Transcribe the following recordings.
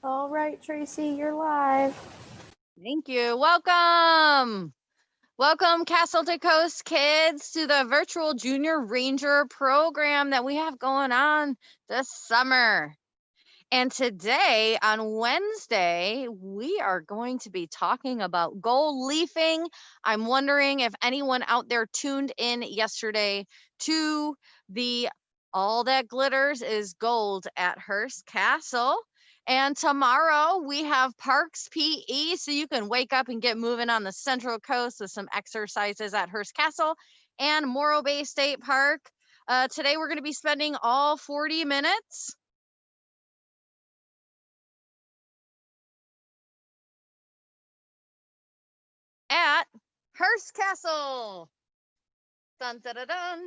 All right, Tracy, you're live. Thank you. Welcome. Welcome, Castle to Coast kids, to the virtual Junior Ranger program that we have going on this summer. And today, on Wednesday, we are going to be talking about gold leafing. I'm wondering if anyone out there tuned in yesterday to the All That Glitters is Gold at Hearst Castle. And tomorrow we have Parks PE, so you can wake up and get moving on the Central Coast with some exercises at Hearst Castle and Morro Bay State Park. Today we're going to be spending all 40 minutes at Hearst Castle. Dun, dun, dun, dun.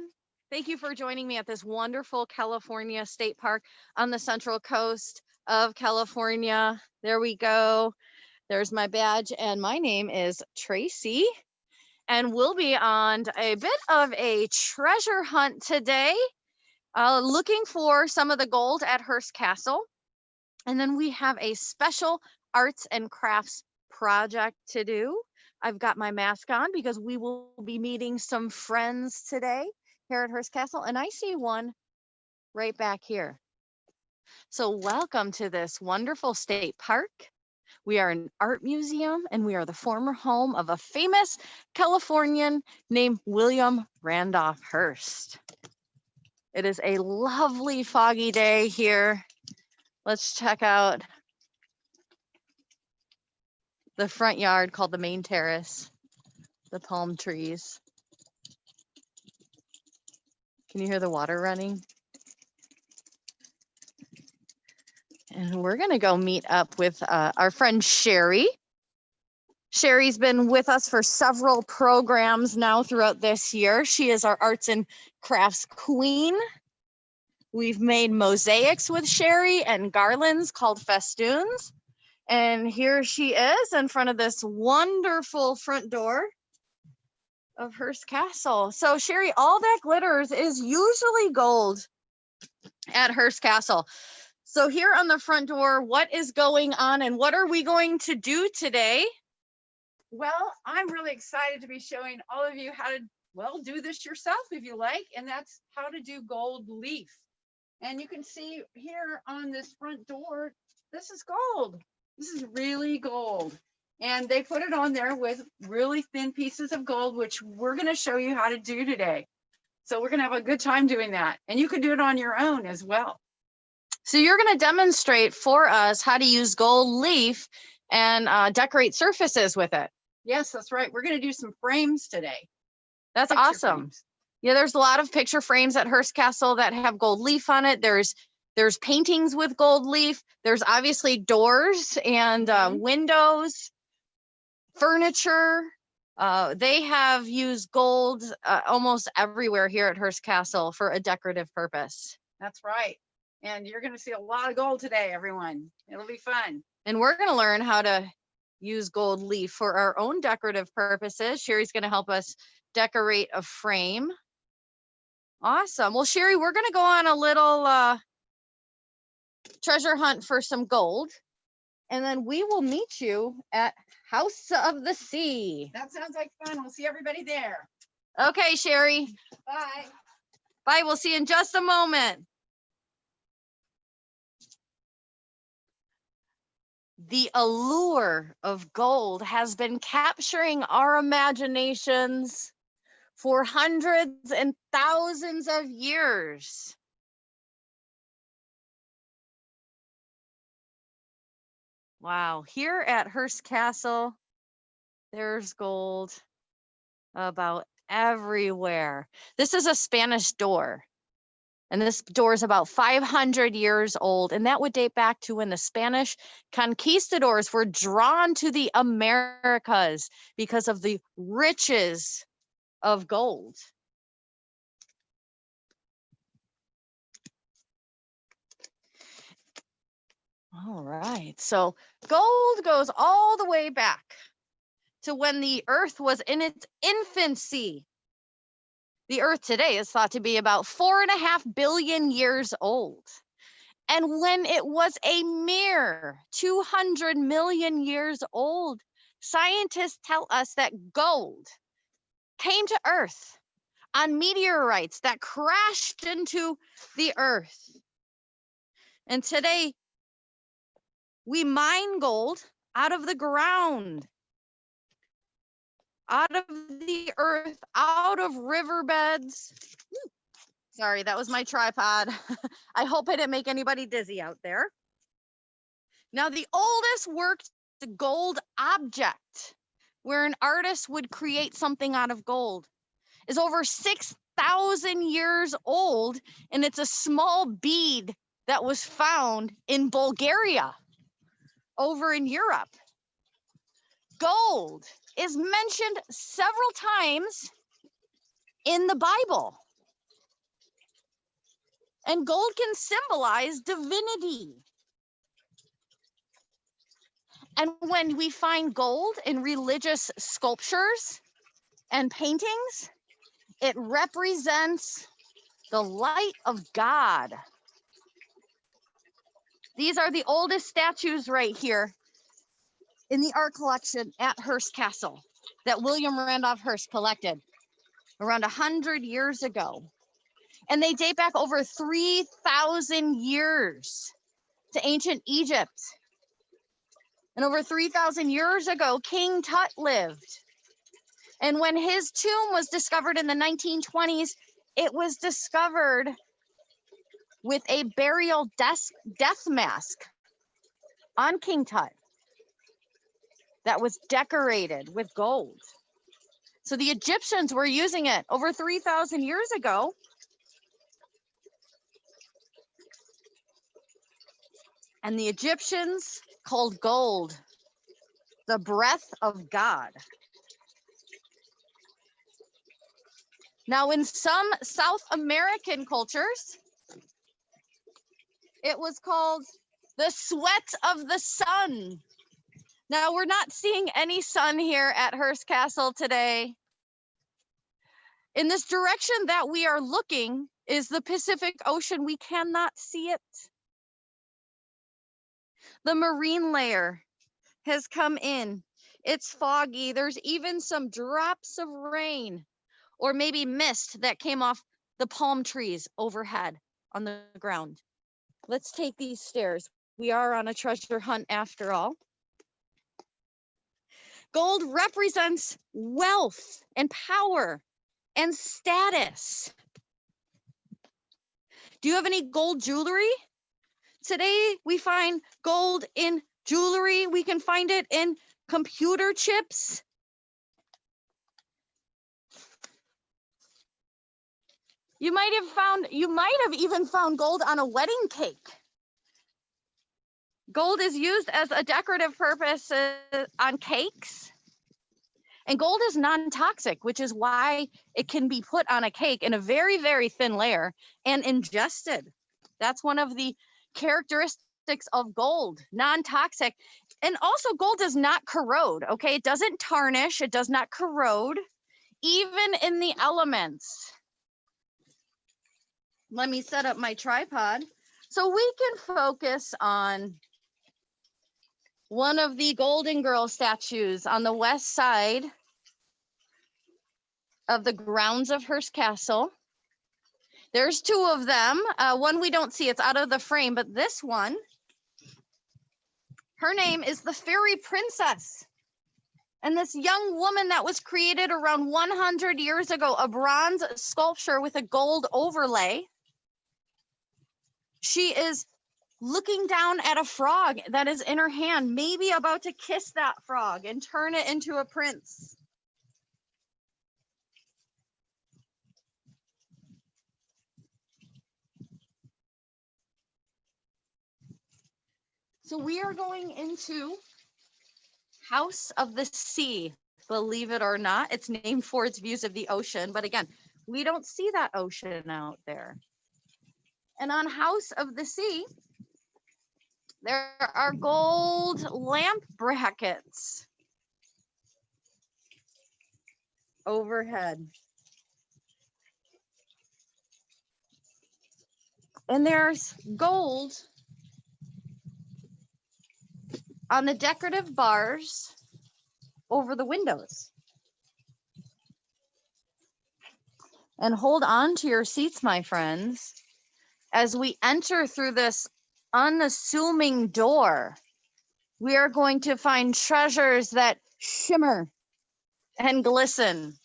Thank you for joining me at this wonderful California state park on the Central Coast of California. There we go. There's my badge, and my name is Tracy. And we'll be on a bit of a treasure hunt today, looking for some of the gold at Hearst Castle. And then we have a special arts and crafts project to do. I've got my mask on because we will be meeting some friends today here at Hearst Castle, and I see one right back here. So welcome to this wonderful state park. We are an art museum, and we are the former home of a famous Californian named William Randolph Hearst. It is a lovely foggy day here. Let's check out the front yard called the main terrace, the palm trees. Can you hear the water running? And we're gonna go meet up with our friend Shari. Shari's been with us for several programs now throughout this year. She is our arts and crafts queen. We've made mosaics with Shari and garlands called festoons. And here she is in front of this wonderful front door of Hearst Castle. So Shari, All That Glitters is usually gold at Hearst Castle. So here on the front door, what is going on and what are we going to do today? Well, I'm really excited to be showing all of you how to, well, do this yourself if you like, and that's how to do gold leaf. And you can see here on this front door, this is gold. This is really gold. And they put it on there with really thin pieces of gold, which we're going to show you how to do today. So we're going to have a good time doing that. And you can do it on your own as well. So you're going to demonstrate for us how to use gold leaf and decorate surfaces with it. Yes, that's right. We're going to do some frames today. That's Picture awesome. frames. Yeah, there's a lot of picture frames at Hearst Castle that have gold leaf on it. There's paintings with gold leaf. There's obviously doors and windows, furniture. They have used gold almost everywhere here at Hearst Castle for a decorative purpose. That's right. And you're going to see a lot of gold today, everyone. It'll be fun. And we're going to learn how to use gold leaf for our own decorative purposes. Shari's going to help us decorate a frame. Awesome. Well, Shari, we're going to go on a little treasure hunt for some gold, and then we will meet you at House of the Sea. That sounds like fun. We'll see everybody there. Okay, Shari. Bye. Bye. We'll see you in just a moment. The allure of gold has been capturing our imaginations for hundreds and thousands of years. Wow, here at Hearst Castle, there's gold about everywhere. This is a Spanish door. And this door is about 500 years old. And that would date back to when the Spanish conquistadors were drawn to the Americas because of the riches of gold. All right, so gold goes all the way back to when the earth was in its infancy. The earth today is thought to be about 4.5 billion years old. And when it was a mere 200 million years old, scientists tell us that gold came to Earth on meteorites that crashed into the Earth. And today, we mine gold out of the ground, out of the earth, out of riverbeds. Sorry, that was my tripod. I hope I didn't make anybody dizzy out there. Now, the oldest worked gold object where an artist would create something out of gold is over 6,000 years old, and it's a small bead that was found in Bulgaria, over in Europe. Gold is mentioned several times in the Bible. And gold can symbolize divinity. And when we find gold in religious sculptures and paintings, it represents the light of God. These are the oldest statues right here in the art collection at Hearst Castle that William Randolph Hearst collected around 100 years ago. And they date back over 3,000 years to ancient Egypt. And over 3,000 years ago, King Tut lived. And when his tomb was discovered in the 1920s, it was discovered with a burial death mask on King Tut that was decorated with gold. So the Egyptians were using it over 3,000 years ago. And the Egyptians called gold the breath of God. Now, in some South American cultures, it was called the sweat of the sun. Now, we're not seeing any sun here at Hearst Castle today. In this direction that we are looking is the Pacific Ocean. We cannot see it. The marine layer has come in. It's foggy. There's even some drops of rain or maybe mist that came off the palm trees overhead on the ground. Let's take these stairs. We are on a treasure hunt after all. Gold represents wealth and power and status. Do you have any gold jewelry? Today, we find gold in jewelry. We can find it in computer chips. You might have even found gold on a wedding cake. Gold is used as a decorative purpose on cakes. And gold is non-toxic, which is why it can be put on a cake in a very, very thin layer and ingested. That's one of the characteristics of gold, non-toxic. And also gold does not corrode, okay? It doesn't tarnish, it does not corrode, even in the elements. Let me set up my tripod so we can focus on one of the Golden Girl statues on the west side of the grounds of Hearst Castle. There's two of them. One we don't see, it's out of the frame, but this one, her name is the Fairy Princess. And this young woman that was created around 100 years ago, a bronze sculpture with a gold overlay. She is looking down at a frog that is in her hand, maybe about to kiss that frog and turn it into a prince. So we are going into House of the Sea, believe it or not. It's named for its views of the ocean, but again, we don't see that ocean out there. And on House of the Sea, there are gold lamp brackets overhead. And there's gold on the decorative bars over the windows. And hold on to your seats, my friends, as we enter through this unassuming door. We are going to find treasures that shimmer and glisten.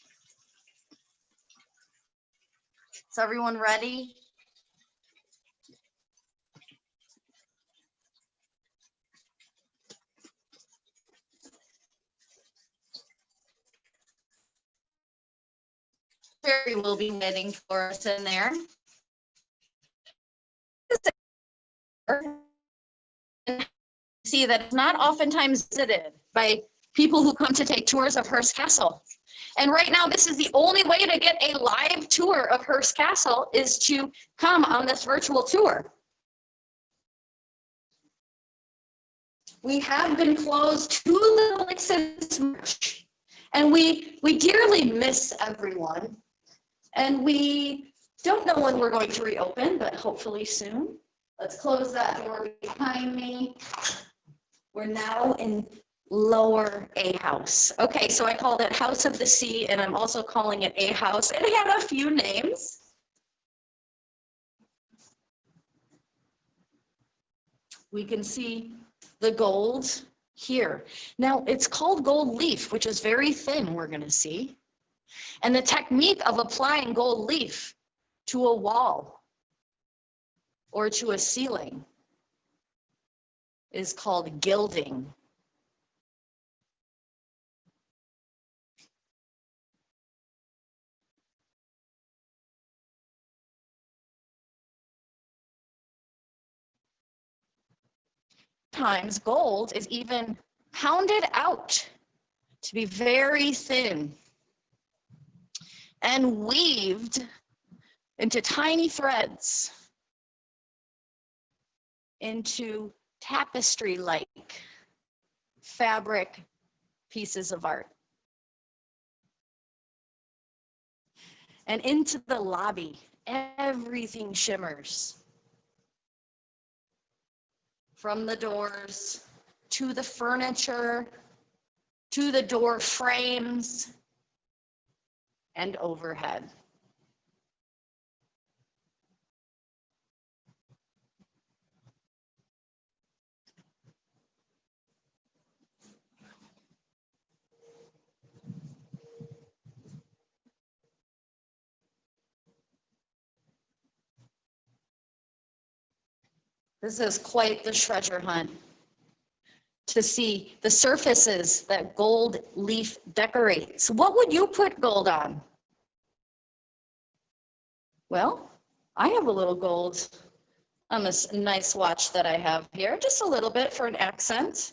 Is everyone ready? Shari will be waiting for us in there. See that it's not oftentimes visited by people who come to take tours of Hearst Castle. And right now, this is the only way to get a live tour of Hearst Castle is to come on this virtual tour. We have been closed 2 little weeks since March, and we dearly miss everyone. And we don't know when we're going to reopen, but hopefully soon. Let's close that door behind me. We're now in Lower A House. Okay, so I called it House of the Sea, and I'm also calling it A House. It had a few names. We can see the gold here. Now, it's called gold leaf, which is very thin, we're going to see. And the technique of applying gold leaf to a wall or to a ceiling is called gilding. Sometimes gold is even pounded out to be very thin and weaved into tiny threads into tapestry-like fabric pieces of art. And into the lobby, everything shimmers. From the doors, to the furniture, to the door frames, and overhead. This is quite the treasure hunt to see the surfaces that gold leaf decorates. What would you put gold on? Well, I have a little gold on this nice watch that I have here, just a little bit for an accent.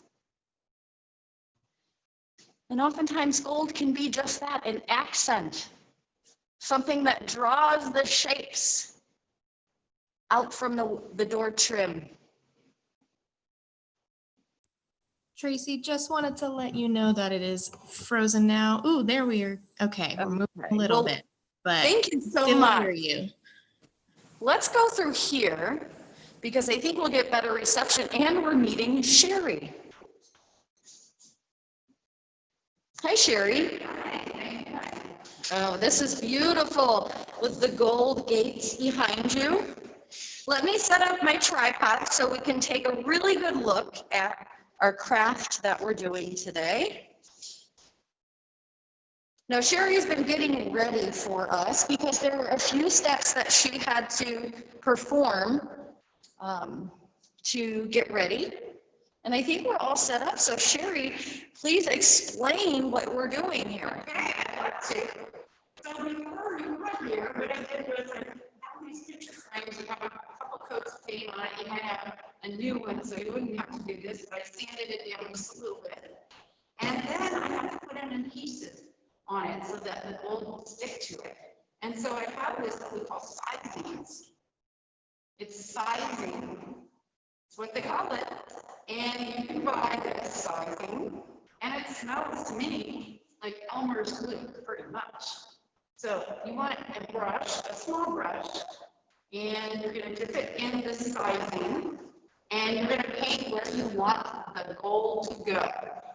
And oftentimes gold can be just that, an accent, something that draws the shapes out from the door trim. Tracy, just wanted to let you know that it is frozen now. Ooh, there we are. Okay, we're moving a little bit, but thank you so still much. hear you. Let's go through here because I think we'll get better reception, and we're meeting Shari. Hi, Shari. Oh, this is beautiful with the gold gates behind you. Let me set up my tripod so we can take a really good look at our craft that we're doing today. Now, Shari's been getting ready for us because there were a few steps that she had to perform to get ready. And I think we're all set up. So Shari, please explain what we're doing here. So before we went here, what I did was I have these picture frames. You have a couple coats of paint on it. You might have a new one, so you wouldn't have to do this, but I sanded it down just a little bit. And then I have to put in pieces on it so that the gold will stick to it. And so I have this that we call sizings. It's sizing. It's what they call it. And you can buy this sizing. And it smells to me like Elmer's glue, pretty much. So you want a brush, a small brush, and you're going to dip it in the sizing. and you're going to paint where you want the gold to go.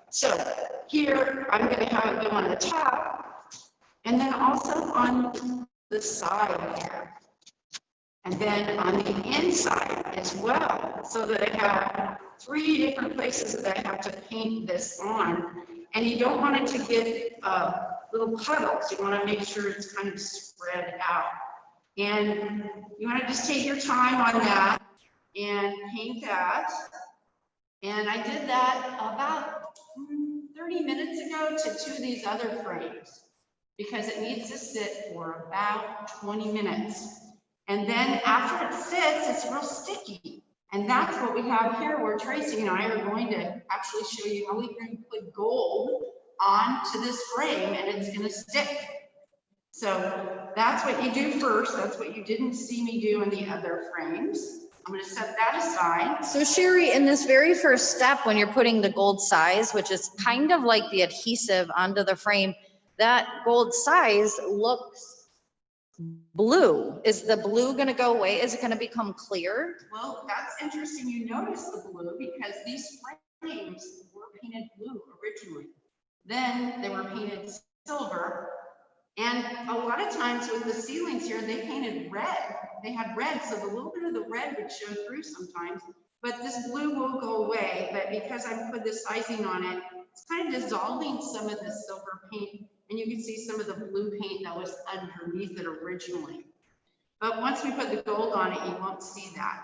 So here, I'm going to have it go on the top, and then also on the side here, and then on the inside as well, so that I have 3 different places that I have to paint this on. And you don't want it to get little puddles. You want to make sure it's kind of spread out. And you want to just take your time on that and paint that. And I did that about 30 minutes ago to 2 of these other frames, because it needs to sit for about 20 minutes. And then after it sits, it's real sticky. And that's what we have here, where Tracy and I are going to actually show you how we can put gold onto this frame and it's going to stick. So that's what you do first. That's what you didn't see me do in the other frames. I'm going to set that aside. So Shari, in this very first step, when you're putting the gold size, which is kind of like the adhesive onto the frame, that gold size looks blue. Is the blue going to go away? Is it going to become clear? Well, that's interesting. You notice the blue because these frames were painted blue originally. Then they were painted silver. And a lot of times with the ceilings here, they painted red. They had red, so the little bit of the red would show through sometimes. But this blue will go away. But because I put the sizing on it, it's kind of dissolving some of the silver paint. And you can see some of the blue paint that was underneath it originally. But once we put the gold on it, you won't see that.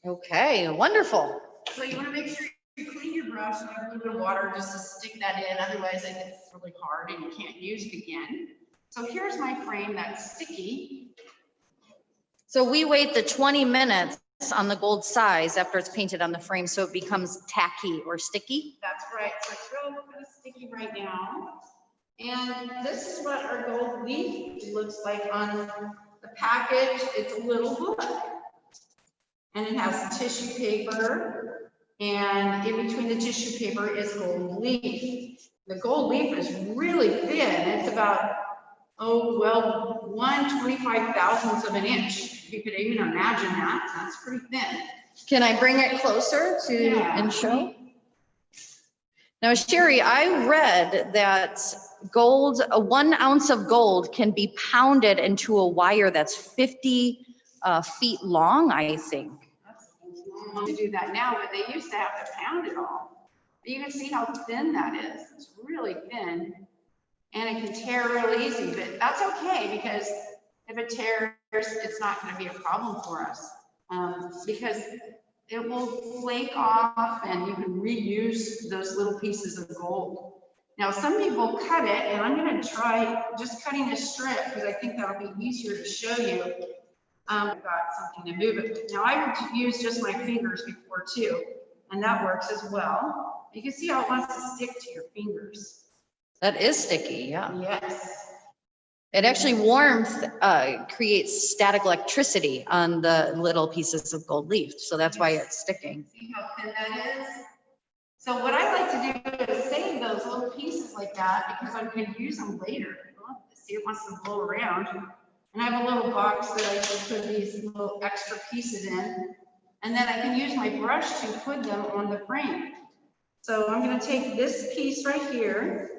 Okay, wonderful. So you want to make sure you clean your brush and have a little bit of water just to stick that in. Otherwise, it gets really hard and you can't use it again. So here's my frame that's sticky. So we wait the 20 minutes on the gold size after it's painted on the frame so it becomes tacky or sticky. That's right. So it's real kind of sticky right now. And this is what our gold leaf looks like on the package. It's a little book. And it has tissue paper. And in between the tissue paper is gold leaf. The gold leaf is really thin. It's about, 1/25,000th of an inch. You could even imagine that. That's pretty thin. Can I bring it closer to and show? Now, Shari, I read that gold, 1 ounce of gold can be pounded into a wire that's 50 feet long, I think. To do that now, but they used to have to pound it all. But you can see how thin that is. It's really thin. And it can tear real easy, but that's okay, because if it tears, it's not going to be a problem for us, because it will flake off and you can reuse those little pieces of gold. Now, some people cut it, and I'm going to try just cutting a strip because I think that'll be easier to show you. I've got something to move it. Now, I would use just my fingers before too, and that works as well. You can see how it wants to stick to your fingers. That is sticky, yeah. Yes. It actually warmth creates static electricity on the little pieces of gold leaf. So that's why it's sticking. See how thin that is? So what I like to do is save those little pieces like that because I'm going to use them later. See, it wants to blow around. And I have a little box that I can put these little extra pieces in. And then I can use my brush to put them on the frame. So I'm going to take this piece right here.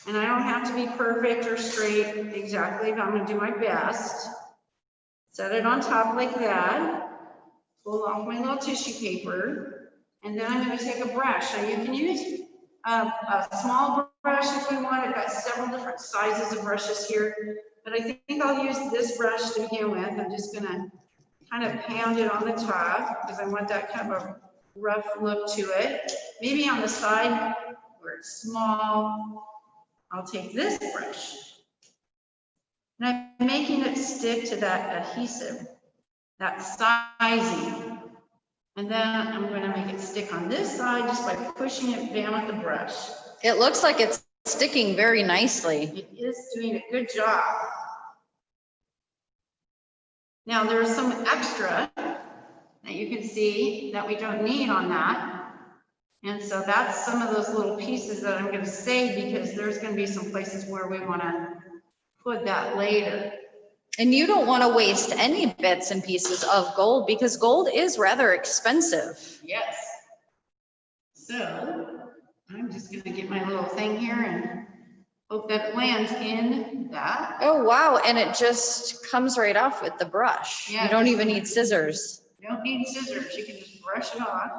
And I don't have to be perfect or straight exactly, but I'm going to do my best. Set it on top like that. Pull off my little tissue paper. And then I'm going to take a brush. Now you can use a small brush if you want. I've got several different sizes of brushes here. But I think I'll use this brush to begin with. I'm just going to kind of pound it on the top because I want that kind of a rough look to it. Maybe on the side where it's small. I'll take this brush, and I'm making it stick to that adhesive, that sizing. And then I'm going to make it stick on this side just by pushing it down with the brush. It looks like it's sticking very nicely. It is doing a good job. Now there's some extra that you can see that we don't need on that. And so that's some of those little pieces that I'm going to save because there's going to be some places where we want to put that later. And you don't want to waste any bits and pieces of gold because gold is rather expensive. Yes. So I'm just gonna get my little thing here and hope that it lands in that. Oh, wow. And it just comes right off with the brush. Yeah, You don't just- even need scissors. You don't need scissors, you can just brush it off.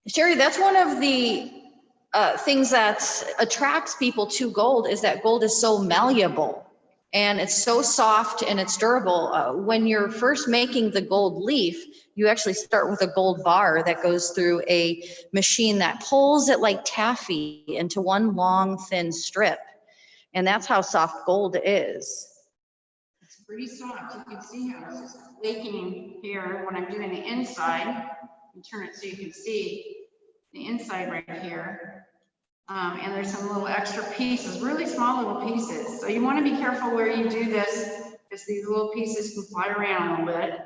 Shari, that's one of the things that attracts people to gold is that gold is so malleable and it's so soft and it's durable. When you're first making the gold leaf, you actually start with a gold bar that goes through a machine that pulls it like taffy into one long thin strip. And that's how soft gold is. It's pretty soft. You can see how it's just flaking here when I'm doing the inside. You turn it so you can see the inside right here. And there's some little extra pieces, really small little pieces. So you want to be careful where you do this because these little pieces can fly around a little bit.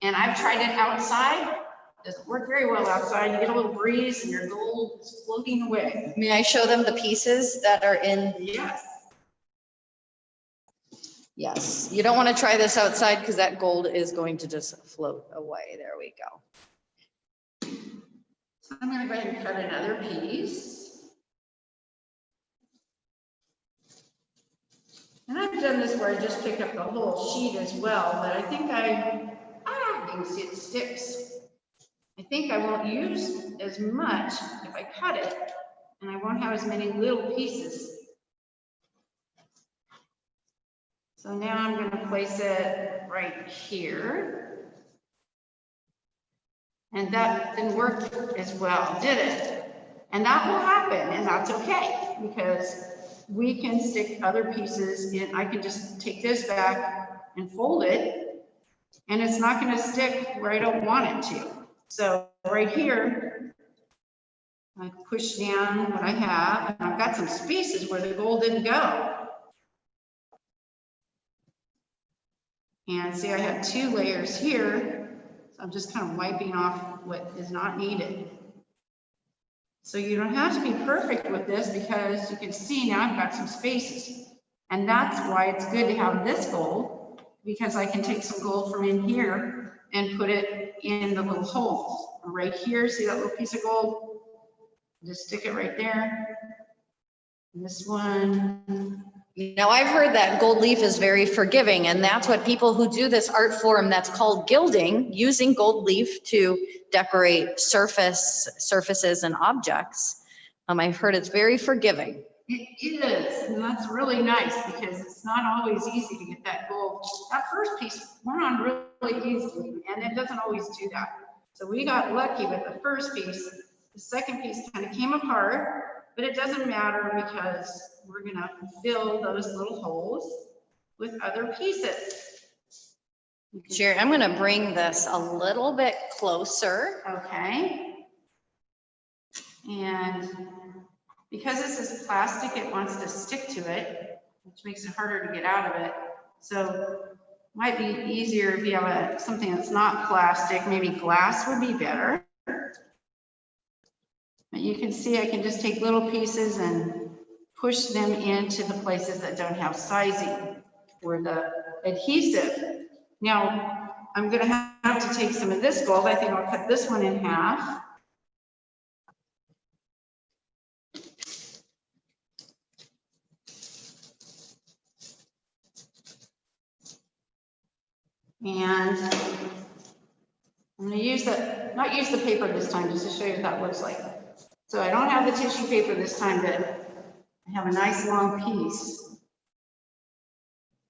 And I've tried it outside. Doesn't work very well outside. You get a little breeze and your gold is floating away. May I show them the pieces that are in? Yes. Yes, you don't want to try this outside because that gold is going to just float away. There we go. So I'm going to go ahead and cut another piece. And I've done this where I just pick up the whole sheet as well, but I think you can see it sticks. I think I won't use as much if I cut it, and I won't have as many little pieces. So now I'm going to place it right here. And that didn't work as well, did it? And that will happen, and that's okay, because we can stick other pieces in. I can just take this back and fold it, and it's not going to stick where I don't want it to. So right here, I push down what I have, and I've got some spaces where the gold didn't go. And see, I have 2 layers here, so I'm just kind of wiping off what is not needed. So you don't have to be perfect with this because you can see now I've got some spaces. And that's why it's good to have this gold, because I can take some gold from in here and put it in the little holes. Right here, see that little piece of gold? Just stick it right there. And this one. Now I've heard that gold leaf is very forgiving, and that's what people who do this art form that's called gilding, using gold leaf to decorate surfaces and objects. I've heard it's very forgiving. It is, and that's really nice because it's not always easy to get that gold. That first piece went on really easily, and it doesn't always do that. So we got lucky with the first piece. The second piece kind of came apart, but it doesn't matter because we're gonna fill those little holes with other pieces. Shari, I'm gonna bring this a little bit closer. Okay. And because this is plastic, it wants to stick to it, which makes it harder to get out of it. So it might be easier if you have something that's not plastic, maybe glass would be better. But you can see I can just take little pieces and push them into the places that don't have sizing or the adhesive. Now, I'm going to have to take some of this gold. I think I'll cut this one in half. And I'm going to use not use the paper this time, just to show you what that looks like. So I don't have the tissue paper this time, but I have a nice long piece.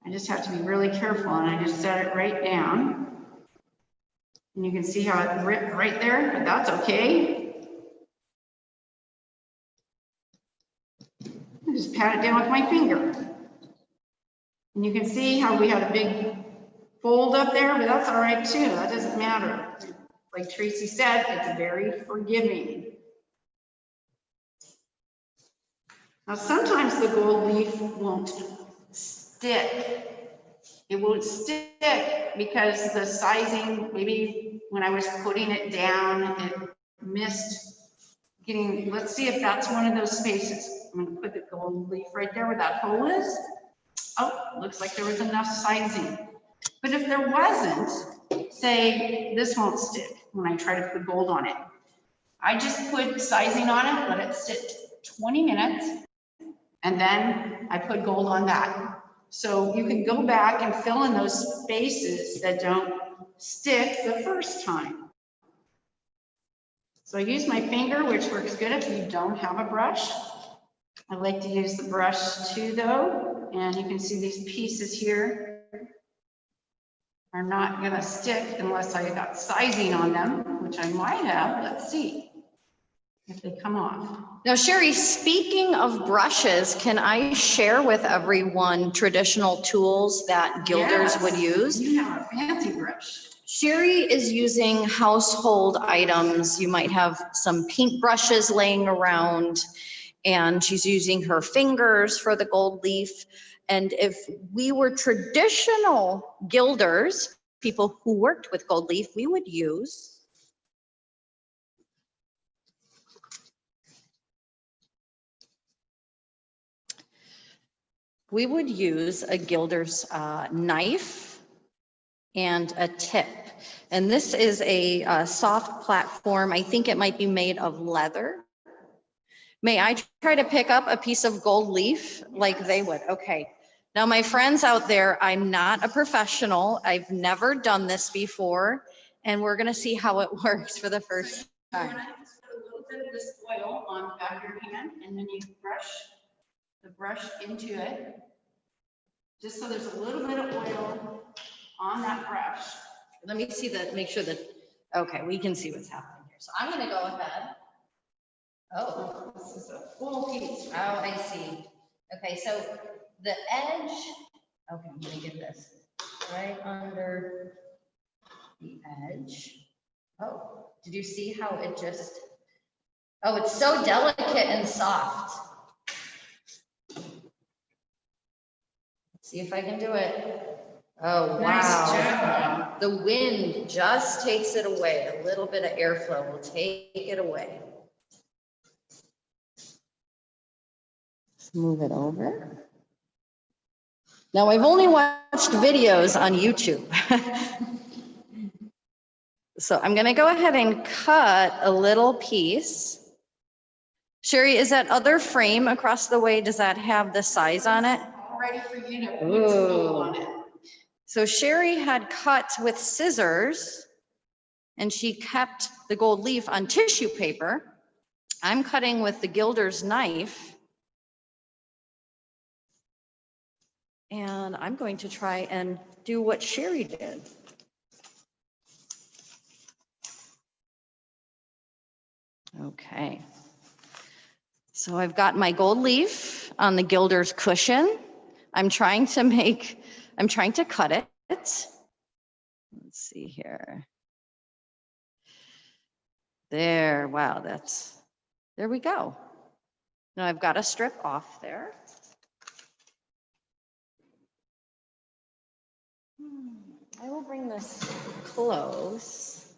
I just have to be really careful, and I just set it right down. And you can see how it ripped right there, but that's okay. I just pat it down with my finger. And you can see how we had a big fold up there, but that's all right too. That doesn't matter. Like Tracy said, it's very forgiving. Now, sometimes the gold leaf won't stick. It won't stick because the sizing, maybe when I was putting it down, it missed getting, let's see if that's one of those spaces. I'm going to put the gold leaf right there where that hole is. Oh, looks like there was enough sizing. But if there wasn't, say this won't stick when I try to put gold on it. I just put sizing on it, let it sit 20 minutes, and then I put gold on that. So you can go back and fill in those spaces that don't stick the first time. So I use my finger, which works good if you don't have a brush. I like to use the brush too though, and you can see these pieces here are not gonna stick unless I got sizing on them, which I might have. Let's see if they come off. Now, Shari, speaking of brushes, can I share with everyone traditional tools that gilders would use? You have a fancy brush. Shari is using household items. You might have some paint brushes laying around, and she's using her fingers for the gold leaf. And if we were traditional gilders, people who worked with gold leaf, we would use a gilder's knife and a tip. And this is a soft platform. I think it might be made of leather. May I try to pick up a piece of gold leaf like they would? Okay. Now, my friends out there, I'm not a professional. I've never done this before, and we're gonna see how it works for the first time. You're gonna just put a little bit of this oil on the back of your hand, and then you brush the brush into it, just so there's a little bit of oil on that brush. Let me see that, make sure that, okay, we can see what's happening here. So I'm gonna go ahead. Oh, This is a full piece. oh, I see. Okay, so the edge, okay, I'm gonna get this right under the edge. Oh, did you see how it just, oh, it's so delicate and soft. Let's see if I can do it. Oh, wow. Nice job. The wind just takes it away. A little bit of airflow will take it away. Let's move it over. Now, I've only watched videos on YouTube. So I'm gonna go ahead and cut a little piece. Shari, is that other frame across the way, does that have the size on it? All ready for you to put some gold on it. So Shari had cut with scissors and she kept the gold leaf on tissue paper. I'm cutting with the gilder's knife. And I'm going to try and do what Shari did. Okay. So I've got my gold leaf on the gilder's cushion. I'm trying to cut it. Let's see here. There, wow, there we go. Now I've got a strip off there. I will bring this close.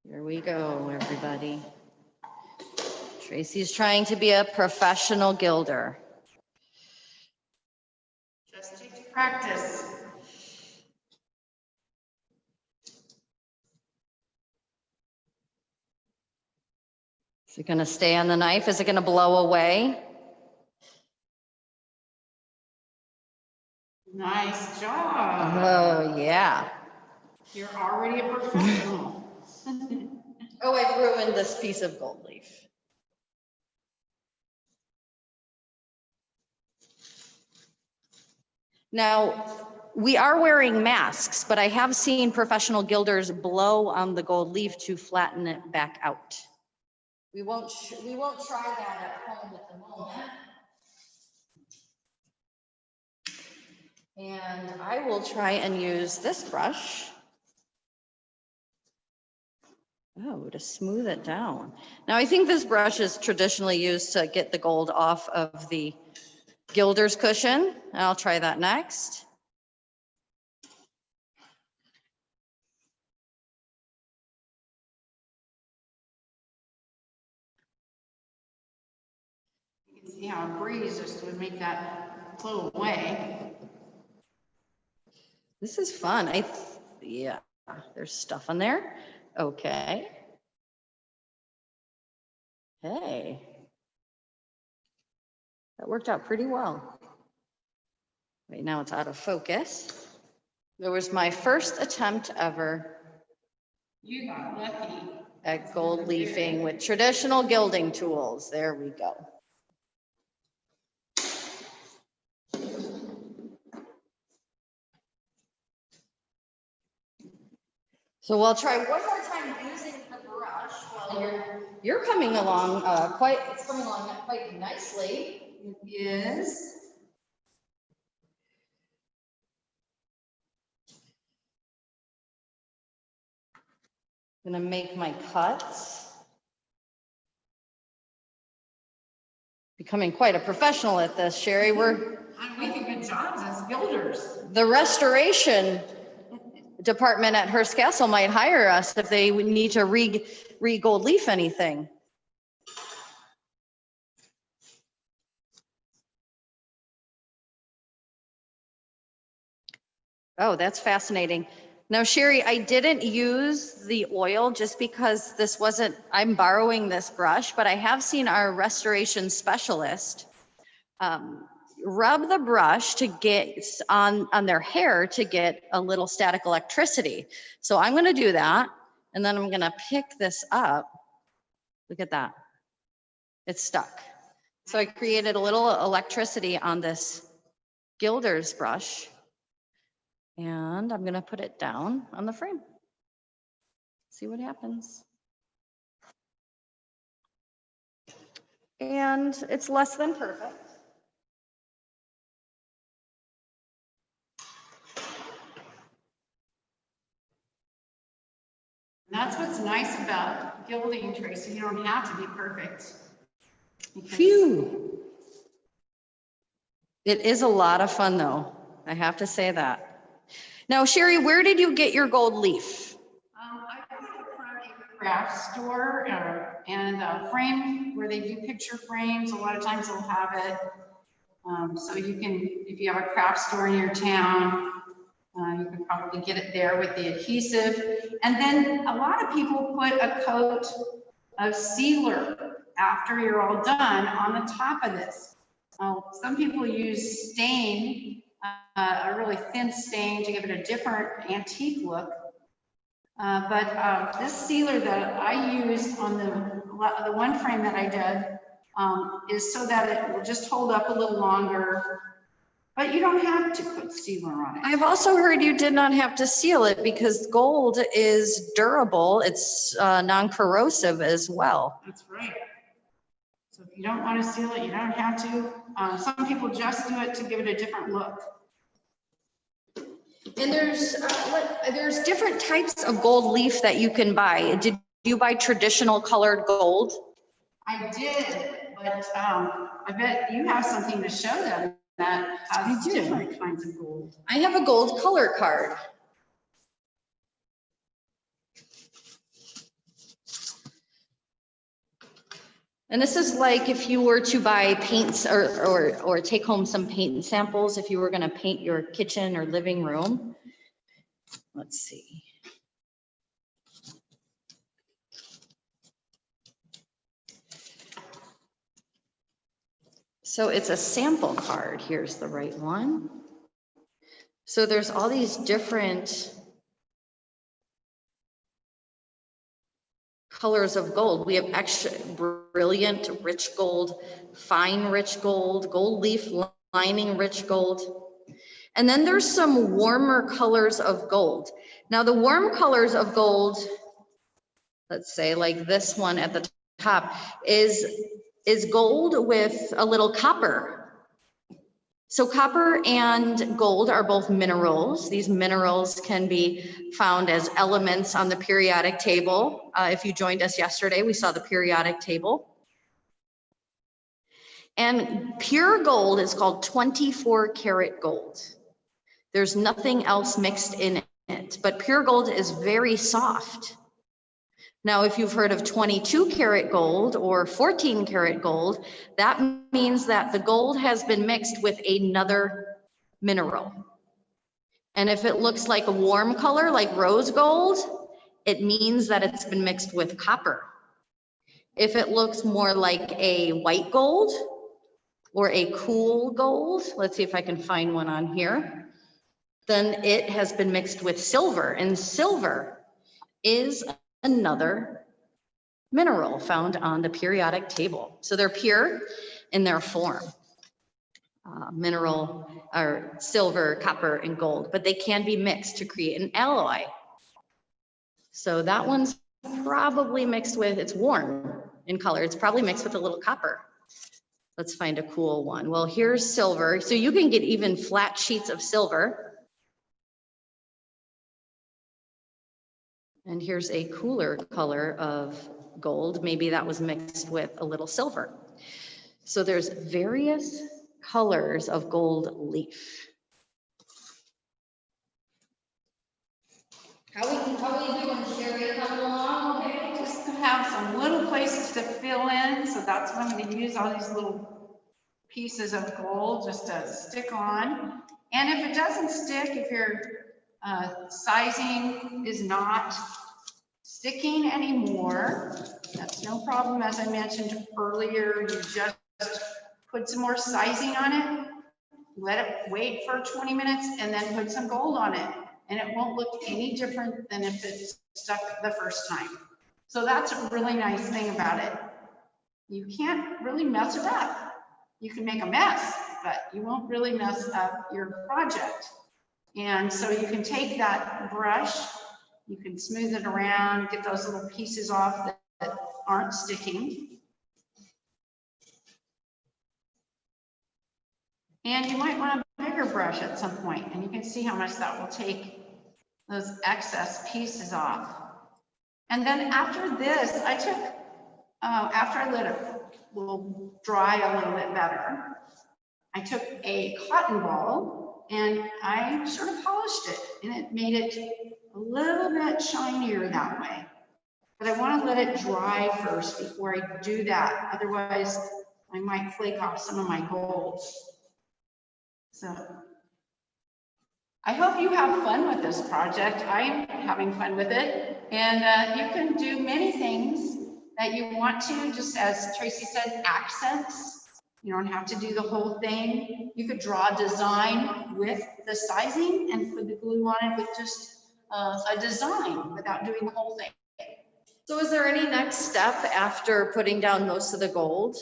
Here we go, everybody. Tracy's trying to be a professional gilder. Just takes practice. Is it going to stay on the knife? Is it going to blow away? Nice job. Oh, yeah. You're already a professional. Oh, I've ruined this piece of gold leaf. Now, we are wearing masks, but I have seen professional gilders blow on the gold leaf to flatten it back out. We won't try that at home at the moment. And I will try and use this brush. Oh, to smooth it down. Now, I think this brush is traditionally used to get the gold off of the gilder's cushion. I'll try that next. You can see see how a breeze just would make that flow away. This is fun. Yeah, there's stuff on there. Okay. Hey, that worked out pretty well. Wait, now it's out of focus. There was my first attempt ever You got lucky. at gold leafing with traditional gilding tools. There we go. So we'll try one more time using the brush while you're coming along it's coming along quite nicely. It is. I'm gonna make my cuts. Becoming quite a professional at this, Shari. We do good jobs as builders. The restoration department at Hearst Castle might hire us if they would need to re-gold leaf anything. Oh, that's fascinating. Now, Shari, I didn't use the oil just because I'm borrowing this brush, but I have seen our restoration specialist rub the brush to get on their hair to get a little static electricity. So I'm going to do that. And then I'm going to pick this up. Look at that. It's stuck. So I created a little electricity on this gilder's brush. And I'm going to put it down on the frame. See what happens. And it's less than perfect. That's what's nice about gilding, Tracy. You don't have to be perfect. Phew. It is a lot of fun though. I have to say that. Now, Shari, where did you get your gold leaf? I got it from a craft store and a frame where they do picture frames. A lot of times they'll have it. So you can, if you have a craft store in your town, you can probably get it there with the adhesive. And then a lot of people put a coat of sealer after you're all done on the top of this. Some people use stain, a really thin stain to give it a different antique look. But this sealer that I use on the one frame that I did is so that it will just hold up a little longer. But you don't have to put sealer on it. I've also heard you did not have to seal it because gold is durable. It's non-corrosive as well. That's right. So if you don't want to seal it, you don't have to. Some people just do it to give it a different look. And there's different types of gold leaf that you can buy. Did you buy traditional colored gold? I did, but I bet you have something to show them that has different kinds of gold. I have a gold color card. And this is like if you were to buy paints or take home some paint samples, if you were going to paint your kitchen or living room. Let's see. So it's a sample card. Here's the right one. So there's all these different colors of gold. We have extra brilliant rich gold, fine rich gold, gold leaf lining rich gold. And then there's some warmer colors of gold. Now the warm colors of gold, let's say like this one at the top, is gold with a little copper. So copper and gold are both minerals. These minerals can be found as elements on the periodic table. If you joined us yesterday, we saw the periodic table. And pure gold is called 24 karat gold. There's nothing else mixed in it, but pure gold is very soft. Now, if you've heard of 22 karat gold or 14 karat gold, that means that the gold has been mixed with another mineral. And if it looks like a warm color, like rose gold, it means that it's been mixed with copper. If it looks more like a white gold or a cool gold, let's see if I can find one on here, then it has been mixed with silver, and silver is another mineral found on the periodic table. So they're pure in their form. Mineral or silver, copper, and gold, but they can be mixed to create an alloy. So that one's probably mixed with, it's warm in color. It's probably mixed with a little copper. Let's find a cool one. Well, here's silver. So you can get even flat sheets of silver. And here's a cooler color of gold. Maybe that was mixed with a little silver. So there's various colors of gold leaf. How are you doing, Shari? Coming along, okay? Just to have some little places to fill in, so that's why I'm going to use all these little pieces of gold just to stick on. And if it doesn't stick, if your sizing is not sticking anymore, that's no problem. As I mentioned earlier, you just put some more sizing on it, let it wait for 20 minutes, and then put some gold on it. And it won't look any different than if it's stuck the first time. So that's a really nice thing about it. You can't really mess it up. You can make a mess, but you won't really mess up your project. And so you can take that brush, you can smooth it around, get those little pieces off that aren't sticking. And you might want a bigger brush at some point, and you can see how much that will take those excess pieces off. And then after this, I took, after I let it will dry a little bit better, I took a cotton ball and I sort of polished it, and it made it a little bit shinier that way. But I want to let it dry first before I do that. Otherwise, I might flake off some of my gold. So I hope you have fun with this project. I'm having fun with it. And you can do many things that you want to, just as Tracy said, accents. You don't have to do the whole thing. You could draw a design with the sizing and put the glue on it with just a design without doing the whole thing. So is there any next step after putting down most of the gold?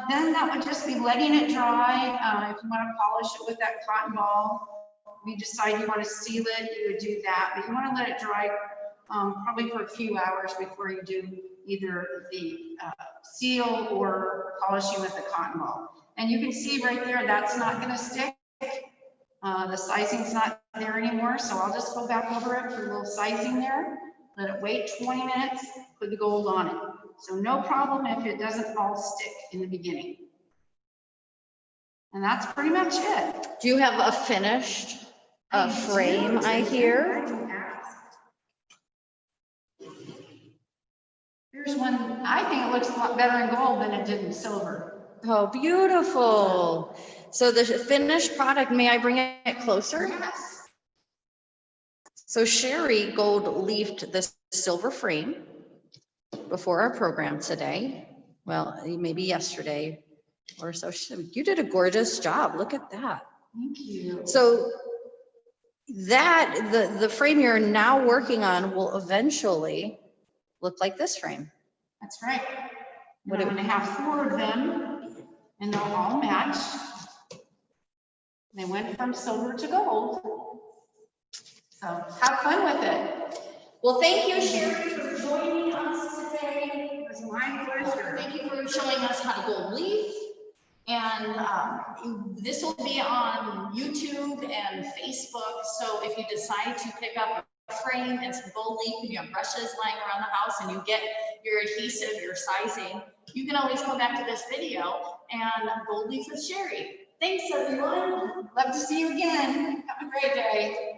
Then that would just be letting it dry. If you want to polish it with that cotton ball, if you decide you want to seal it, you would do that. But you want to let it dry probably for a few hours before you do either the seal or polishing with the cotton ball. And you can see right there, that's not going to stick. The sizing's not there anymore. So I'll just go back over it for a little sizing there. Let it wait 20 minutes, put the gold on it. So no problem if it doesn't all stick in the beginning. And that's pretty much it. Do you have a finished frame, I hear? Here's one. I think it looks a lot better in gold than it did in silver. Oh, beautiful. So the finished product, may I bring it closer? Yes. So Shari gold leafed the silver frame before our program today. Well, maybe yesterday or so. You did a gorgeous job. Look at that. Thank you. So that the frame you're now working on will eventually look like this frame. That's right. I'm going to have 4 of them, and they'll all match. They went from silver to gold. So have fun with it. Well, thank you, Shari, for joining us today. It was my pleasure. Thank you for showing us how to gold leaf. And this will be on YouTube and Facebook. So if you decide to pick up a frame and some gold leaf and you have brushes lying around the house and you get your adhesive, your sizing, you can always come back to this video and gold leaf with Shari. Thanks, everyone. Love to see you again. Have a great day.